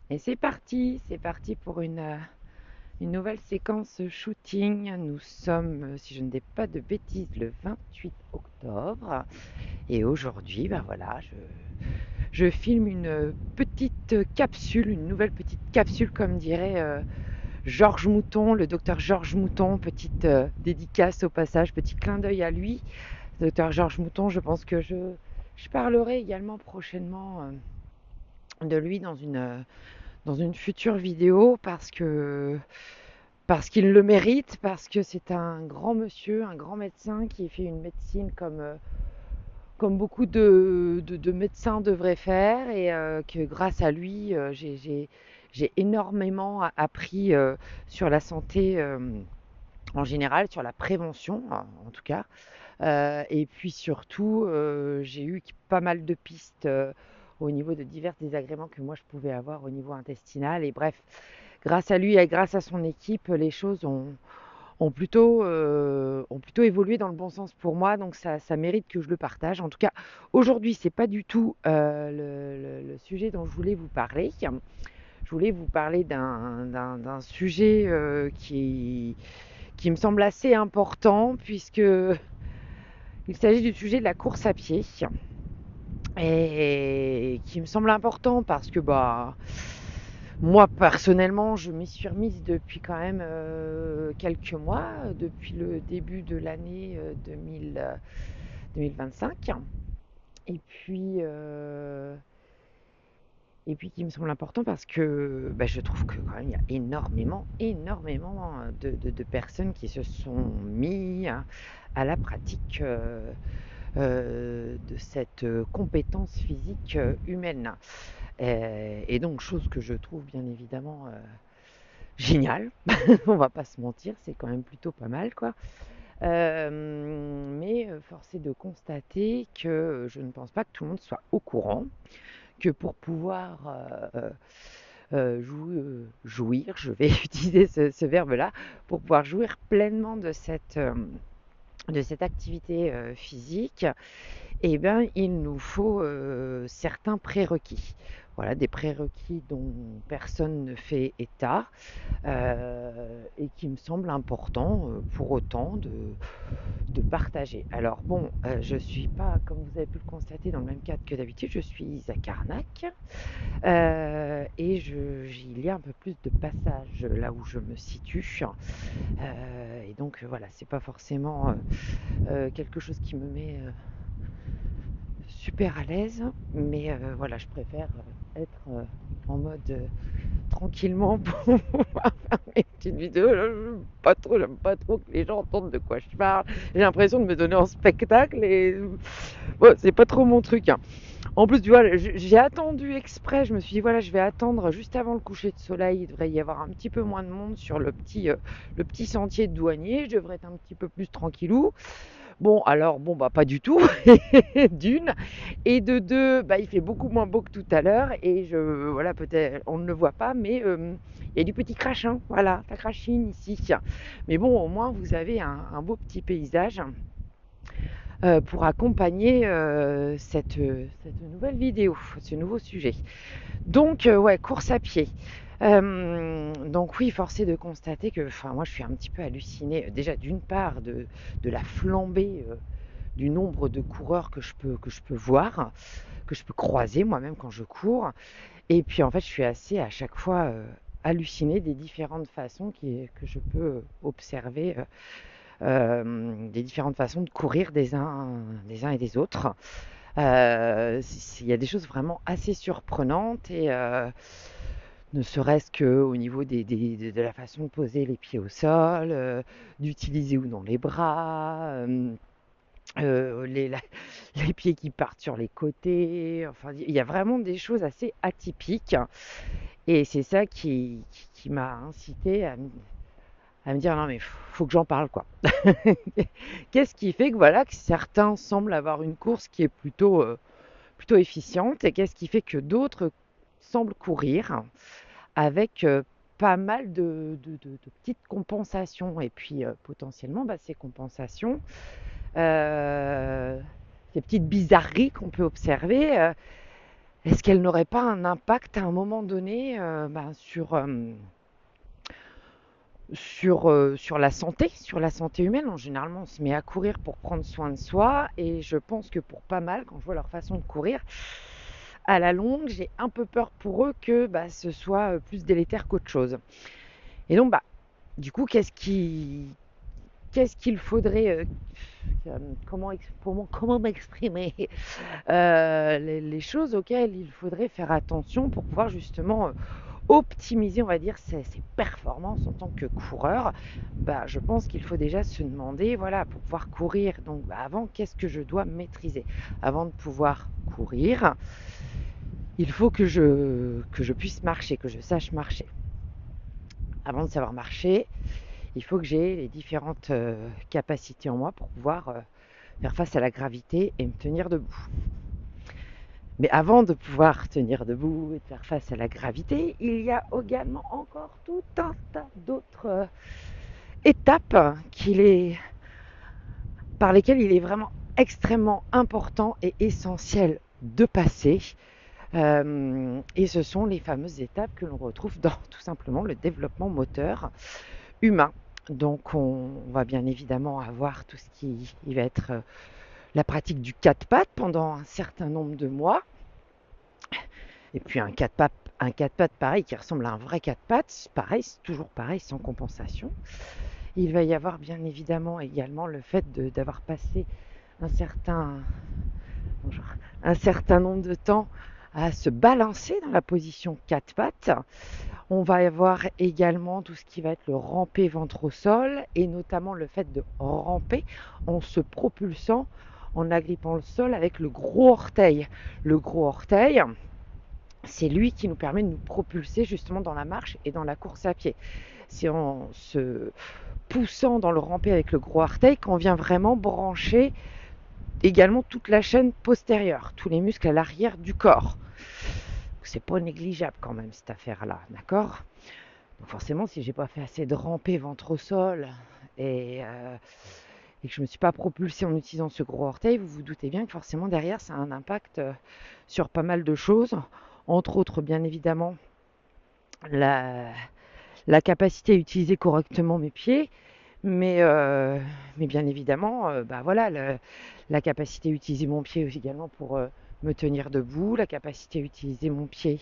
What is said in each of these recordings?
Et c'est parti pour une nouvelle séquence shooting. Nous sommes, si je ne dis pas de bêtises, le 28 octobre. Et aujourd'hui, ben voilà, je filme une petite capsule, une nouvelle petite capsule, comme dirait Georges Mouton, le docteur Georges Mouton. Petite dédicace au passage, petit clin d'œil à lui. Docteur Georges Mouton, je pense que je parlerai également prochainement de lui dans une future vidéo parce qu'il le mérite, parce que c'est un grand monsieur, un grand médecin qui fait une médecine comme beaucoup de médecins devraient faire et que grâce à lui, j'ai énormément appris sur la santé en général, sur la prévention en tout cas. Et puis surtout, j'ai eu pas mal de pistes au niveau de divers désagréments que moi je pouvais avoir au niveau intestinal. Et bref, grâce à lui et grâce à son équipe, les choses ont plutôt évolué dans le bon sens pour moi. Donc ça mérite que je le partage. En tout cas, aujourd'hui, c'est pas du tout le sujet dont je voulais vous parler. Je voulais vous parler d'un sujet qui me semble assez important puisque il s'agit du sujet de la course à pied et qui me semble important parce que moi personnellement je m'y suis remise depuis quand même quelques mois, depuis le début de l'année 2025 et puis euh, et puis qui me semble important parce que je trouve que quand même il y a énormément de personnes qui se sont mis à la pratique de cette compétence physique humaine. Et donc, chose que je trouve bien évidemment géniale, on va pas se mentir, c'est quand même plutôt pas mal, quoi. Mais force est de constater que je ne pense pas que tout le monde soit au courant que pour pouvoir jouir, je vais utiliser ce verbe-là, pour pouvoir jouir pleinement de cette activité physique, eh bien, il nous faut certains prérequis. Voilà, des prérequis dont personne ne fait état et qui me semblent importants pour autant de partager. Alors bon, je ne suis pas, comme vous avez pu le constater, dans le même cadre que d'habitude, je suis à Carnac et il y a un peu plus de passages là où je me situe. Et donc voilà, c'est pas forcément quelque chose qui me met super à l'aise, mais voilà, je préfère être en mode tranquillement pour pouvoir faire mes petites vidéos. J'aime pas trop que les gens entendent de quoi je parle. J'ai l'impression de me donner en spectacle et bon, c'est pas trop mon truc, hein. En plus, tu vois, j'ai attendu exprès. Je me suis dit, voilà, je vais attendre juste avant le coucher de soleil. Il devrait y avoir un petit peu moins de monde sur le petit sentier de douanier. Je devrais être un petit peu plus tranquillou. Bon, alors, bon, pas du tout, d'une. Et de deux, il fait beaucoup moins beau que tout à l'heure. Et voilà, peut-être, on ne le voit pas, mais il y a du petit crachin. Voilà, ça crachine ici. Mais bon, au moins, vous avez un beau petit paysage pour accompagner cette nouvelle vidéo, ce nouveau sujet. Donc, ouais, course à pied. Donc oui, force est de constater que, moi, je suis un petit peu hallucinée. Déjà, d'une part, de la flambée du nombre de coureurs que je peux voir, que je peux croiser moi-même quand je cours. Et puis, en fait, je suis assez à chaque fois hallucinée des différentes façons que je peux observer, des différentes façons de courir des uns et des autres. Il y a des choses vraiment assez surprenantes et ne serait-ce qu'au niveau de la façon de poser les pieds au sol, d'utiliser ou non les bras, euh, les, la- les pieds qui partent sur les côtés. Enfin, il y a vraiment des choses assez atypiques et c'est ça qui m'a incité à me dire non mais faut que j'en parle quoi. Qu'est-ce qui fait que voilà que certains semblent avoir une course qui est plutôt efficiente et qu'est-ce qui fait que d'autres semblent courir avec pas mal de petites compensations et puis potentiellement ces compensations, euh, ces petites bizarreries qu'on peut observer, est-ce qu'elle n'aurait pas un impact à un moment donné sur sur la santé humaine? Généralement, on se met à courir pour prendre soin de soi, et je pense que pour pas mal, quand je vois leur façon de courir, à la longue, j'ai un peu peur pour eux que ce soit plus délétère qu'autre chose. Et donc, du coup, qu'est-ce qu'il faudrait, comment m'exprimer, les choses auxquelles il faudrait faire attention pour pouvoir justement optimiser, on va dire, ses performances en tant que coureur. Je pense qu'il faut déjà se demander, voilà, pour pouvoir courir, donc avant, qu'est-ce que je dois maîtriser? Avant de pouvoir courir, il faut que je puisse marcher, que je sache marcher. Avant de savoir marcher, il faut que j'ai les différentes capacités en moi pour pouvoir faire face à la gravité et me tenir debout. Mais avant de pouvoir tenir debout et de faire face à la gravité, il y a également encore tout un tas d'autres étapes par lesquelles il est vraiment extrêmement important et essentiel de passer. Et ce sont les fameuses étapes que l'on retrouve dans tout simplement le développement moteur humain. Donc on va bien évidemment avoir tout ce qui va être la pratique du 4 pattes pendant un certain nombre de mois. Et puis un 4 pattes pareil qui ressemble à un vrai 4 pattes, pareil, c'est toujours pareil, sans compensation. Il va y avoir bien évidemment également le fait d'avoir passé un certain, bonjour, un certain nombre de temps à se balancer dans la position 4 pattes. On va avoir également tout ce qui va être le ramper ventre au sol, et notamment le fait de ramper en se propulsant, en agrippant le sol avec le gros orteil. Le gros orteil, c'est lui qui nous permet de nous propulser justement dans la marche et dans la course à pied. C'est en se poussant dans le rampé avec le gros orteil qu'on vient vraiment brancher également toute la chaîne postérieure, tous les muscles à l'arrière du corps. C'est pas négligeable quand même cette affaire-là, d'accord? Donc forcément, si j'ai pas fait assez de rampé ventre au sol et que je me suis pas propulsée en utilisant ce gros orteil, vous vous doutez bien que forcément derrière ça a un impact sur pas mal de choses, entre autres bien évidemment la, la capacité à utiliser correctement mes pieds, mais bien évidemment, voilà, la capacité à utiliser mon pied également pour me tenir debout, la capacité à utiliser mon pied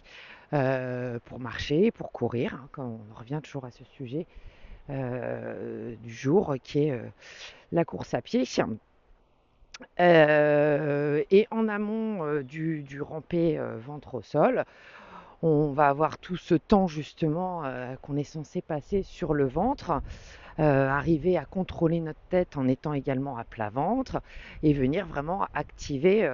pour marcher, pour courir, hein, quand on revient toujours à ce sujet du jour qui est la course à pied. Et en amont du rampé ventre au sol, on va avoir tout ce temps justement qu'on est censé passer sur le ventre, arriver à contrôler notre tête en étant également à plat ventre et venir vraiment activer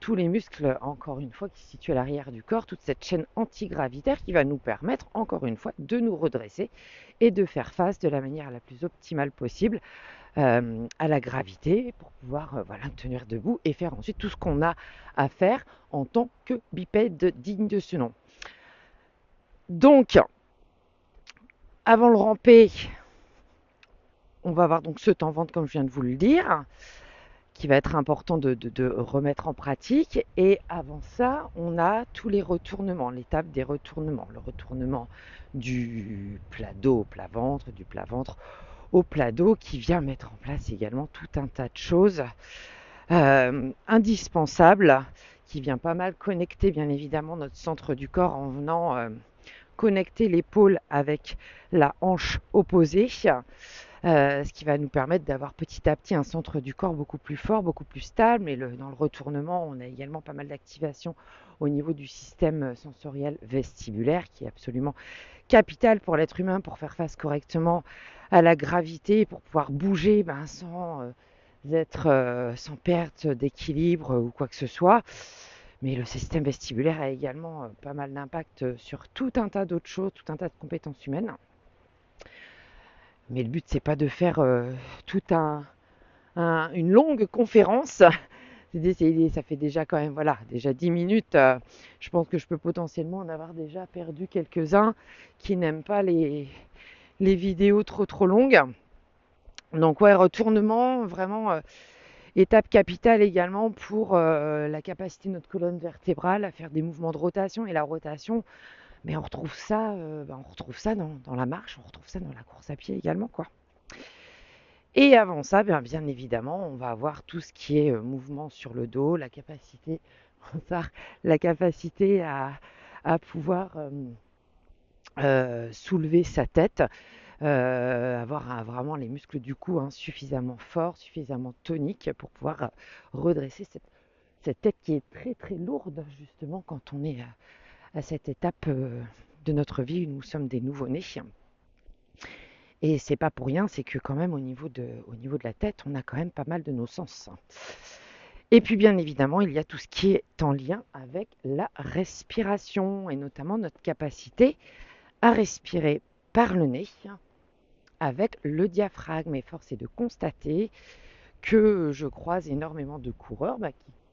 tous les muscles, encore une fois, qui se situent à l'arrière du corps, toute cette chaîne antigravitaire qui va nous permettre, encore une fois, de nous redresser et de faire face de la manière la plus optimale possible à la gravité pour pouvoir voilà, tenir debout et faire ensuite tout ce qu'on a à faire en tant que bipède digne de ce nom. Donc, avant le ramper, on va avoir donc ce temps ventre comme je viens de vous le dire, qui va être important de remettre en pratique. Et avant ça, on a tous les retournements, l'étape des retournements. Le retournement du plat dos au plat ventre, du plat ventre au plat dos, qui vient mettre en place également tout un tas de choses indispensables, qui vient pas mal connecter bien évidemment notre centre du corps en venant connecter l'épaule avec la hanche opposée. Ce qui va nous permettre d'avoir petit à petit un centre du corps beaucoup plus fort, beaucoup plus stable. Et dans le retournement, on a également pas mal d'activation au niveau du système sensoriel vestibulaire, qui est absolument capital pour l'être humain pour faire face correctement à la gravité, pour pouvoir bouger sans perte d'équilibre ou quoi que ce soit. Mais le système vestibulaire a également pas mal d'impact sur tout un tas d'autres choses, tout un tas de compétences humaines. Mais le but, c'est pas de faire une longue conférence. Ça fait déjà quand même, voilà, déjà 10 minutes. Je pense que je peux potentiellement en avoir déjà perdu quelques-uns qui n'aiment pas les vidéos trop longues. Donc ouais, retournement, vraiment. Étape capitale également pour la capacité de notre colonne vertébrale à faire des mouvements de rotation. Et la rotation, mais on retrouve ça, dans la marche, on retrouve ça dans la course à pied également, quoi. Et avant ça, bien évidemment, on va avoir tout ce qui est mouvement sur le dos, la capacité à pouvoir soulever sa tête, avoir vraiment les muscles du cou suffisamment forts, suffisamment toniques pour pouvoir redresser cette tête qui est très très lourde justement quand on est à cette étape de notre vie où nous sommes des nouveau-nés. Et c'est pas pour rien, c'est que quand même au niveau de la tête, on a quand même pas mal de nos sens. Et puis bien évidemment, il y a tout ce qui est en lien avec la respiration et notamment notre capacité à respirer par le nez avec le diaphragme. Et force est de constater que je croise énormément de coureurs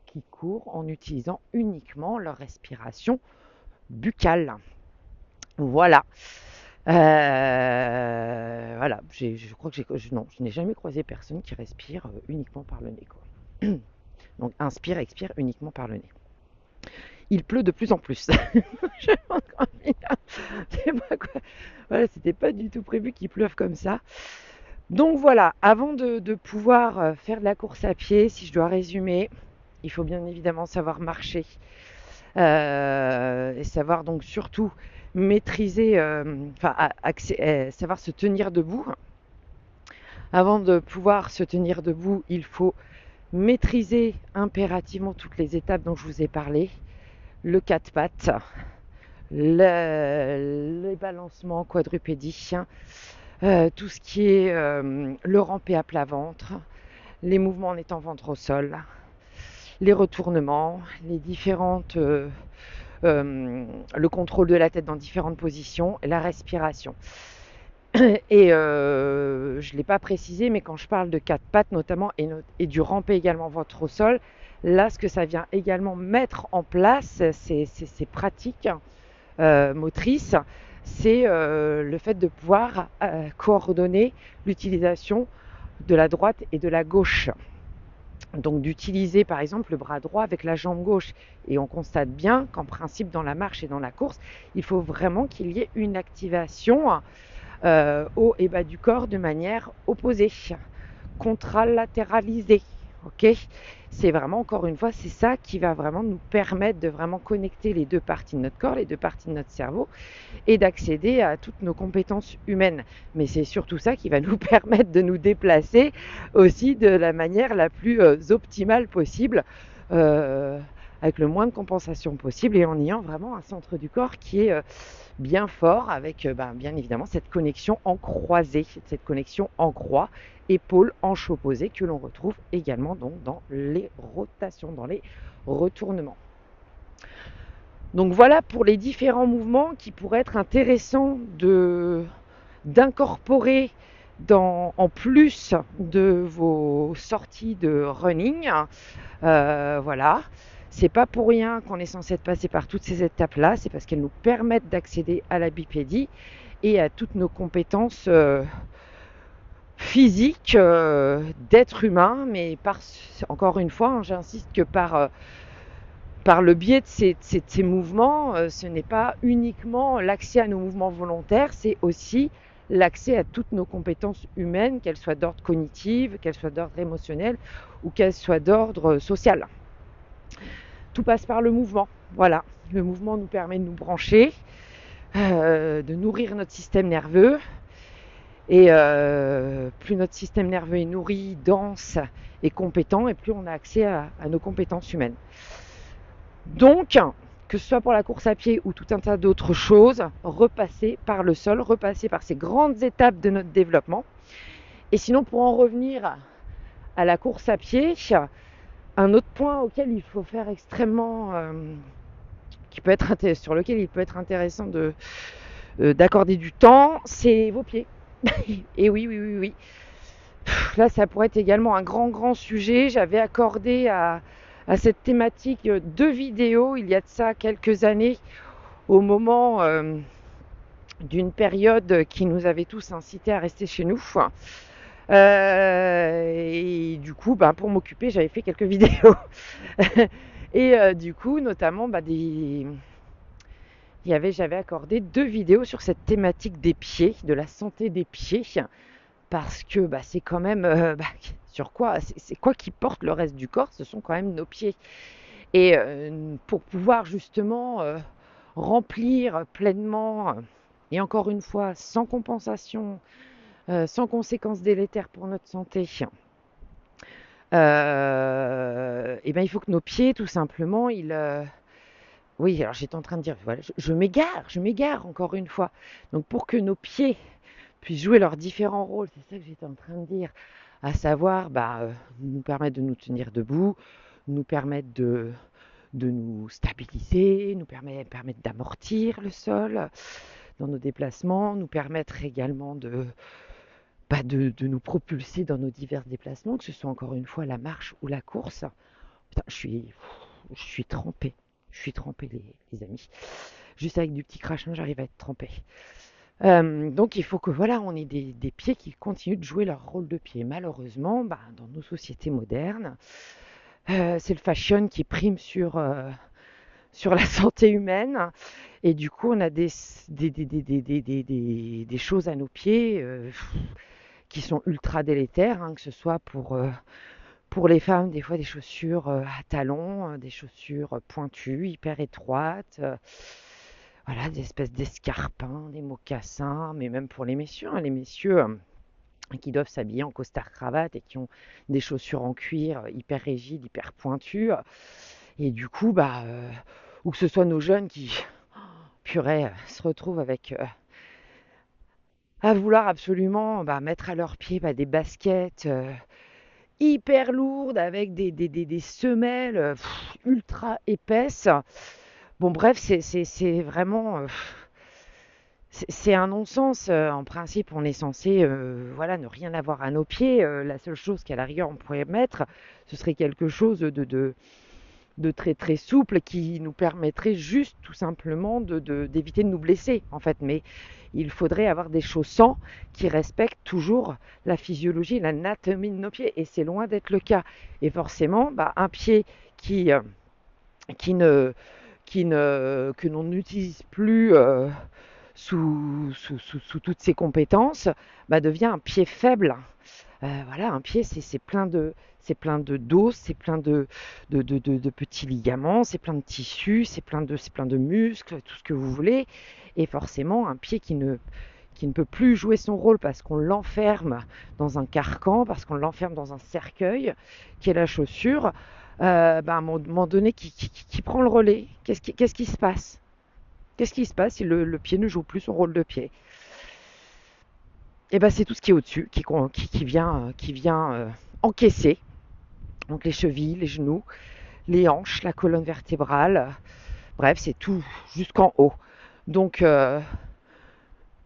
qui courent en utilisant uniquement leur respiration buccale. Voilà. Voilà, je crois que je n'ai jamais croisé personne qui respire uniquement par le nez, quoi. Donc inspire, expire uniquement par le nez. Il pleut de plus en plus. Je sais pas quoi. Voilà, c'était pas du tout prévu qu'il pleuve comme ça. Donc voilà, avant de pouvoir faire de la course à pied, si je dois résumer, il faut bien évidemment savoir marcher et savoir donc surtout maîtriser, savoir se tenir debout. Avant de pouvoir se tenir debout, il faut maîtriser impérativement toutes les étapes dont je vous ai parlé. Le 4 pattes, les balancements quadrupédiques, tout ce qui est le rampé à plat ventre, les mouvements en étant ventre au sol, les retournements, les différentes le contrôle de la tête dans différentes positions, la respiration. Et je ne l'ai pas précisé, mais quand je parle de 4 pattes notamment et du rampé également ventre au sol, là ce que ça vient également mettre en place, ces pratiques motrices, c'est le fait de pouvoir coordonner l'utilisation de la droite et de la gauche. Donc d'utiliser par exemple le bras droit avec la jambe gauche. Et on constate bien qu'en principe dans la marche et dans la course, il faut vraiment qu'il y ait une activation haut et bas du corps de manière opposée, contralatéralisée. Ok, c'est vraiment, encore une fois, c'est ça qui va vraiment nous permettre de vraiment connecter les deux parties de notre corps, les deux parties de notre cerveau et d'accéder à toutes nos compétences humaines. Mais c'est surtout ça qui va nous permettre de nous déplacer aussi de la manière la plus optimale possible, avec le moins de compensation possible et en ayant vraiment un centre du corps qui est bien fort avec bien évidemment cette connexion en croisée, cette connexion en croix, épaule, hanche opposée que l'on retrouve également donc dans les rotations, dans les retournements. Donc voilà pour les différents mouvements qui pourraient être intéressants d'incorporer en plus de vos sorties de running. Voilà. C'est pas pour rien qu'on est censé passer par toutes ces étapes-là, c'est parce qu'elles nous permettent d'accéder à la bipédie et à toutes nos compétences physiques d'être humain, mais encore une fois, j'insiste que par le biais de ces mouvements, ce n'est pas uniquement l'accès à nos mouvements volontaires, c'est aussi l'accès à toutes nos compétences humaines, qu'elles soient d'ordre cognitif, qu'elles soient d'ordre émotionnel ou qu'elles soient d'ordre social. Tout passe par le mouvement. Voilà, le mouvement nous permet de nous brancher, de nourrir notre système nerveux. Et plus notre système nerveux est nourri, dense et compétent, et plus on a accès à nos compétences humaines. Donc, que ce soit pour la course à pied ou tout un tas d'autres choses, repasser par le sol, repasser par ces grandes étapes de notre développement. Et sinon, pour en revenir à la course à pied, un autre point auquel il faut faire extrêmement, sur lequel il peut être intéressant d'accorder du temps, c'est vos pieds. Et oui. Là, ça pourrait être également un grand sujet. J'avais accordé à cette thématique 2 vidéos il y a de ça quelques années, au moment d'une période qui nous avait tous incités à rester chez nous. Et du coup, bah, pour m'occuper, j'avais fait quelques vidéos. Et du coup, notamment, bah, j'avais accordé 2 vidéos sur cette thématique des pieds, de la santé des pieds, parce que bah, c'est quand même sur quoi, c'est quoi qui porte le reste du corps, ce sont quand même nos pieds. Et pour pouvoir justement remplir pleinement, et encore une fois, sans compensation, sans conséquences délétères pour notre santé, et ben il faut que nos pieds, tout simplement, oui, alors j'étais en train de dire, voilà, je m'égare encore une fois. Donc pour que nos pieds puissent jouer leurs différents rôles, c'est ça que j'étais en train de dire, à savoir nous permettre de nous tenir debout, nous permettre de nous stabiliser, permettre d'amortir le sol dans nos déplacements, nous permettre également de nous propulser dans nos divers déplacements, que ce soit encore une fois la marche ou la course. Putain, je suis trempée. Je suis trempée, les amis. Juste avec du petit crachin, j'arrive à être trempée. Donc il faut que voilà, on ait des pieds qui continuent de jouer leur rôle de pied. Malheureusement, dans nos sociétés modernes, c'est le fashion qui prime sur la santé humaine. Et du coup, on a des choses à nos pieds qui sont ultra délétères, hein, que ce soit pour les femmes, des fois des chaussures à talons, des chaussures pointues, hyper étroites, voilà, des espèces d'escarpins, des mocassins, mais même pour les messieurs qui doivent s'habiller en costard-cravate et qui ont des chaussures en cuir hyper rigides, hyper pointues. Et du coup, ou que ce soit nos jeunes qui, purée, se retrouvent avec à vouloir absolument mettre à leurs pieds des baskets hyper lourdes avec des semelles ultra épaisses. Bon, bref, c'est vraiment c'est un non-sens. En principe, on est censé voilà, ne rien avoir à nos pieds. La seule chose qu'à la rigueur on pourrait mettre, ce serait quelque chose de très très souple qui nous permettrait juste tout simplement d'éviter de nous blesser en fait. Mais il faudrait avoir des chaussons qui respectent toujours la physiologie, l'anatomie de nos pieds, et c'est loin d'être le cas. Et forcément, un pied qui, qui ne, que l'on n'utilise plus sous toutes ses compétences, devient un pied faible. Voilà, un pied, c'est plein de d'os, c'est plein de petits ligaments, c'est plein de tissus, c'est plein de muscles, tout ce que vous voulez. Et forcément, un pied qui ne peut plus jouer son rôle parce qu'on l'enferme dans un carcan, parce qu'on l'enferme dans un cercueil, qui est la chaussure, à un moment donné, qui prend le relais. Qu'est-ce qui se passe? Qu'est-ce qui se passe si le pied ne joue plus son rôle de pied? Et c'est tout ce qui est au-dessus qui vient encaisser. Donc les chevilles, les genoux, les hanches, la colonne vertébrale. Bref, c'est tout jusqu'en haut. Donc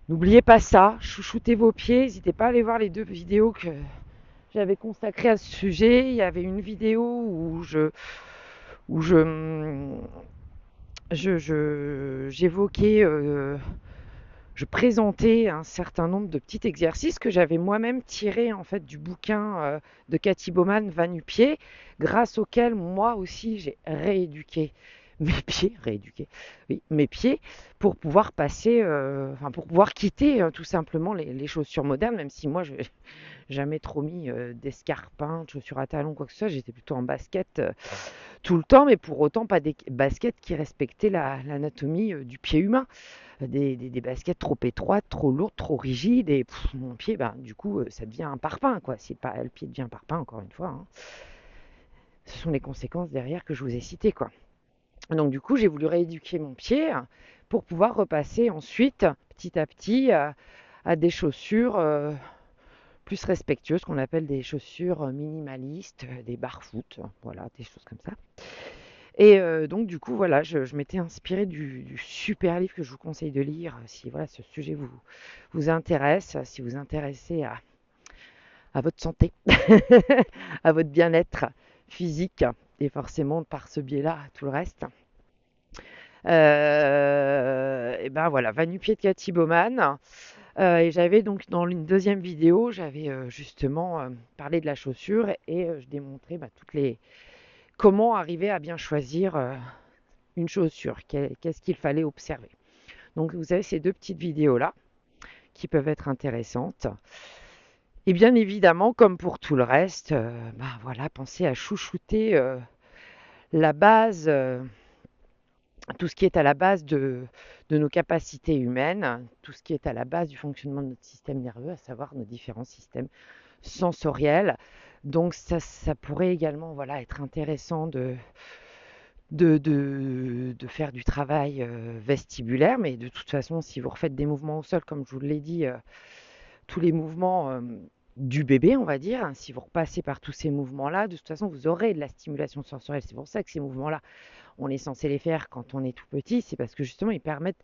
n'oubliez pas ça, chouchoutez vos pieds. N'hésitez pas à aller voir les 2 vidéos que j'avais consacrées à ce sujet. Il y avait une vidéo où j'évoquais je présentais un certain nombre de petits exercices que j'avais moi-même tirés en fait du bouquin de Cathy Bowman, Va-nu-pieds, grâce auquel moi aussi j'ai mes pieds pour pouvoir passer, pour pouvoir quitter tout simplement les chaussures modernes, même si moi je n'ai jamais trop mis d'escarpins, de chaussures à talons, quoi que ce soit, j'étais plutôt en basket tout le temps, mais pour autant pas des baskets qui respectaient l'anatomie du pied humain. Des baskets trop étroites, trop lourdes, trop rigides, et mon pied, du coup, ça devient un parpaing, quoi. C'est pas le pied devient un parpaing, encore une fois, hein. Ce sont les conséquences derrière que je vous ai citées, quoi. Donc du coup, j'ai voulu rééduquer mon pied pour pouvoir repasser ensuite, petit à petit, à des chaussures plus respectueuses, qu'on appelle des chaussures minimalistes, des barfoot, voilà, des choses comme ça. Et donc du coup voilà, je m'étais inspirée du super livre que je vous conseille de lire si voilà ce sujet vous intéresse, si vous intéressez à votre santé, à votre bien-être physique et forcément par ce biais-là tout le reste. Et voilà, Va-nu-pieds de Cathy Bowman. Et j'avais donc dans une deuxième vidéo, j'avais justement parlé de la chaussure et je démontrais toutes les comment arriver à bien choisir une chaussure, qu'est-ce qu'il fallait observer. Donc vous avez ces deux petites vidéos là qui peuvent être intéressantes. Et bien évidemment, comme pour tout le reste, voilà, pensez à chouchouter la base, tout ce qui est à la base de nos capacités humaines, tout ce qui est à la base du fonctionnement de notre système nerveux, à savoir nos différents systèmes sensoriels. Donc ça pourrait également voilà, être intéressant de faire du travail vestibulaire, mais de toute façon, si vous refaites des mouvements au sol, comme je vous l'ai dit, tous les mouvements du bébé, on va dire, hein, si vous repassez par tous ces mouvements-là, de toute façon, vous aurez de la stimulation sensorielle. C'est pour ça que ces mouvements-là, on est censé les faire quand on est tout petit, c'est parce que justement, ils permettent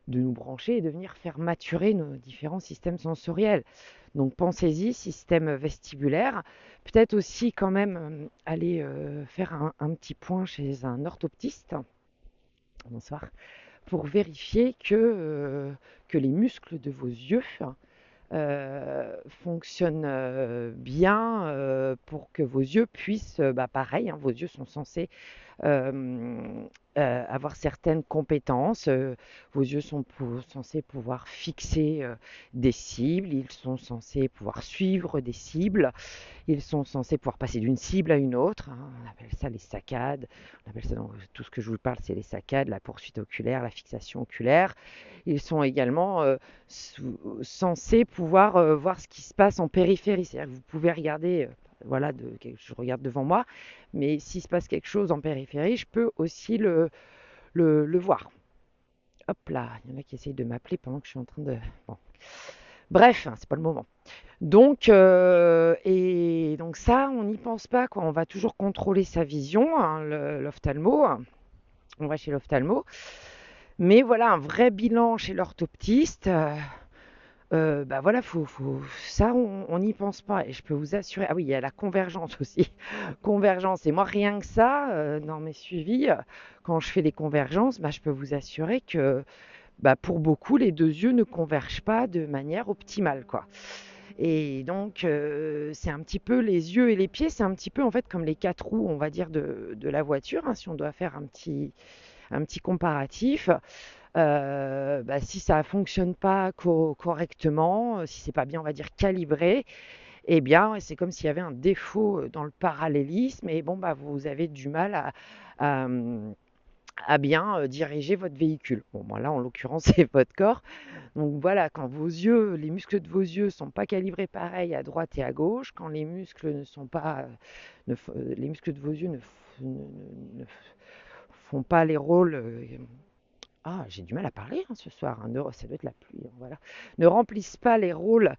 de nous brancher et de venir faire maturer nos différents systèmes sensoriels. Donc pensez-y, système vestibulaire. Peut-être aussi quand même aller faire un petit point chez un orthoptiste. Bonsoir. Pour vérifier que les muscles de vos yeux fonctionnent bien pour que vos yeux puissent, pareil, hein, vos yeux sont censés euh, avoir certaines compétences. Vos yeux sont censés pouvoir fixer des cibles, ils sont censés pouvoir suivre des cibles, ils sont censés pouvoir passer d'une cible à une autre, hein. On appelle ça les saccades. On appelle ça, donc, tout ce que je vous parle, c'est les saccades, la poursuite oculaire, la fixation oculaire. Ils sont également censés pouvoir voir ce qui se passe en périphérie. C'est-à-dire que vous pouvez regarder, voilà, je regarde devant moi, mais s'il se passe quelque chose en périphérie, je peux aussi le voir. Hop là, il y en a qui essayent de m'appeler pendant que je suis en train de... Bon. Bref, hein, c'est pas le moment. Donc, et donc ça, on n'y pense pas, quoi. On va toujours contrôler sa vision, hein, l'ophtalmo. On va chez l'ophtalmo. Mais voilà, un vrai bilan chez l'orthoptiste, voilà, ça, on n'y pense pas. Et je peux vous assurer, ah oui, il y a la convergence aussi. Convergence. Et moi, rien que ça, dans mes suivis, quand je fais des convergences, je peux vous assurer que pour beaucoup, les deux yeux ne convergent pas de manière optimale, quoi. Et donc, c'est un petit peu les yeux et les pieds, c'est un petit peu en fait comme les quatre roues, on va dire, de la voiture, hein, si on doit faire un petit comparatif. Si ça ne fonctionne pas correctement, si c'est pas bien, on va dire, calibré, eh bien, c'est comme s'il y avait un défaut dans le parallélisme et bon, vous avez du mal à, à bien diriger votre véhicule. Bon, moi là, en l'occurrence, c'est votre corps. Donc voilà, quand vos yeux, les muscles de vos yeux sont pas calibrés pareil à droite et à gauche, quand les muscles ne sont pas, les muscles de vos yeux ne font pas les rôles. Ah, j'ai du mal à parler hein, ce soir. Hein, ça doit être la pluie. Hein, voilà. Ne remplissent pas les rôles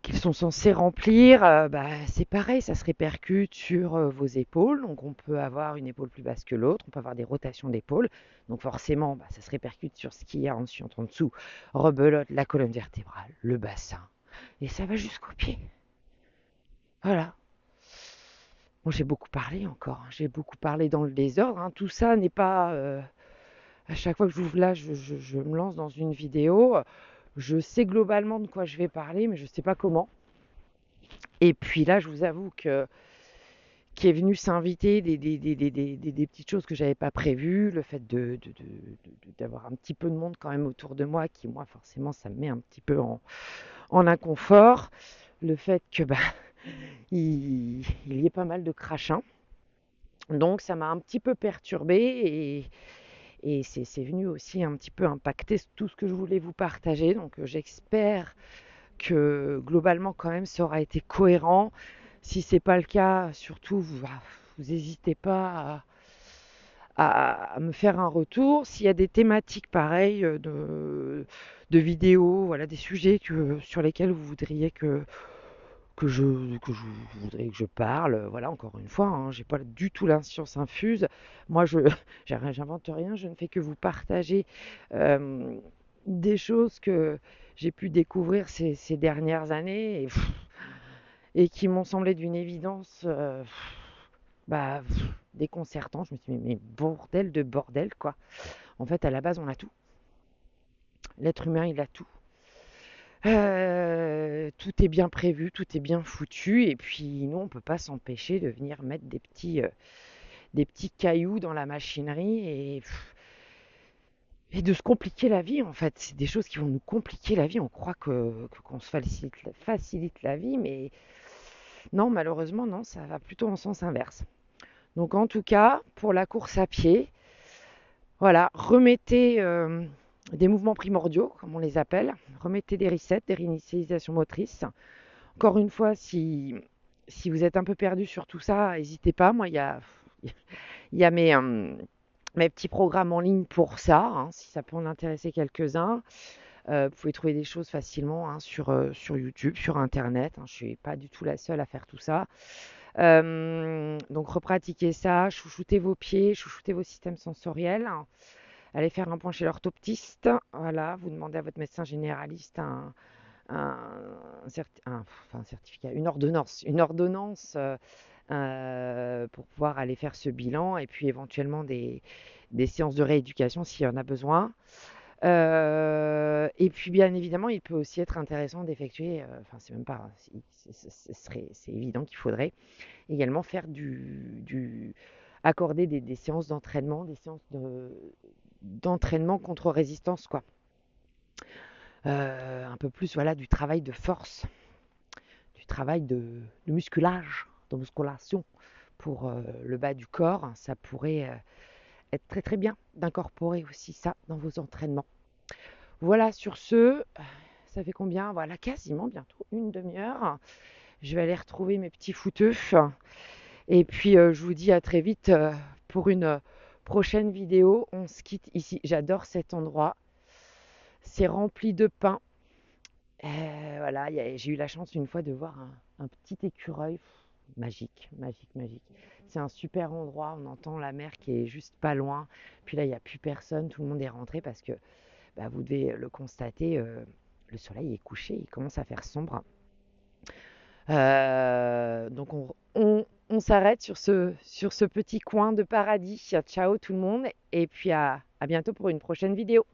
qu'ils sont censés remplir, c'est pareil, ça se répercute sur vos épaules. Donc on peut avoir une épaule plus basse que l'autre, on peut avoir des rotations d'épaule. Donc forcément, ça se répercute sur ce qu'il y a en dessus, en dessous. Rebelote, la colonne vertébrale, le bassin. Et ça va jusqu'aux pieds. Voilà. Bon, j'ai beaucoup parlé encore. Hein. J'ai beaucoup parlé dans le désordre. Hein. Tout ça n'est pas... à chaque fois que j'ouvre là, je me lance dans une vidéo. Je sais globalement de quoi je vais parler, mais je ne sais pas comment. Et puis là, je vous avoue que qui est venu s'inviter des petites choses que j'avais pas prévues, le fait d'avoir un petit peu de monde quand même autour de moi, qui moi forcément ça me met un petit peu en inconfort, le fait que il y ait pas mal de crachins, donc ça m'a un petit peu perturbée et c'est venu aussi un petit peu impacter tout ce que je voulais vous partager, donc j'espère que globalement quand même ça aura été cohérent. Si c'est pas le cas, surtout vous n'hésitez pas à me faire un retour. S'il y a des thématiques pareilles de vidéos, voilà, des sujets sur lesquels vous voudriez que je voudrais que je parle, voilà, encore une fois, hein, j'ai pas du tout la science infuse. Moi, j'invente rien, je ne fais que vous partager euh, des choses que j'ai pu découvrir ces dernières années et qui m'ont semblé d'une évidence bah, déconcertant. Je me suis dit, mais bordel de bordel, quoi. En fait, à la base, on a tout. L'être humain, il a tout. Tout est bien prévu, tout est bien foutu, et puis nous, on peut pas s'empêcher de venir mettre des petits cailloux dans la machinerie et de se compliquer la vie, en fait. C'est des choses qui vont nous compliquer la vie. On croit qu'on se facilite la vie, mais non, malheureusement, non, ça va plutôt en sens inverse. Donc en tout cas, pour la course à pied, voilà, remettez des mouvements primordiaux, comme on les appelle, remettez des resets, des réinitialisations motrices. Encore une fois, si vous êtes un peu perdu sur tout ça, n'hésitez pas. Moi, il y a mes petits programmes en ligne pour ça, hein, si ça peut en intéresser quelques-uns. Vous pouvez trouver des choses facilement, hein, sur YouTube, sur Internet, hein. Je ne suis pas du tout la seule à faire tout ça. Donc repratiquez ça, chouchoutez vos pieds, chouchoutez vos systèmes sensoriels. Allez faire un point chez l'orthoptiste. Voilà, vous demandez à votre médecin généraliste un, enfin, un certificat, une ordonnance pour pouvoir aller faire ce bilan et puis éventuellement des séances de rééducation s'il y en a besoin. Et puis bien évidemment, il peut aussi être intéressant d'effectuer, enfin c'est même pas, c'est évident qu'il faudrait également faire accorder des séances d'entraînement, des séances d'entraînement contre résistance, quoi. Un peu plus, voilà, du travail de force, du travail de musculage, de musculation pour le bas du corps. Ça pourrait être très très bien d'incorporer aussi ça dans vos entraînements. Voilà, sur ce, ça fait combien? Voilà, quasiment bientôt une demi-heure. Je vais aller retrouver mes petits fouteux. Et puis, je vous dis à très vite pour une prochaine vidéo. On se quitte ici. J'adore cet endroit. C'est rempli de pins. Voilà, j'ai eu la chance une fois de voir un petit écureuil. Magique, magique, magique. C'est un super endroit. On entend la mer qui est juste pas loin. Puis là, il n'y a plus personne. Tout le monde est rentré parce que bah, vous devez le constater. Le soleil est couché. Il commence à faire sombre. Donc on s'arrête sur ce petit coin de paradis. Ciao tout le monde et puis à bientôt pour une prochaine vidéo.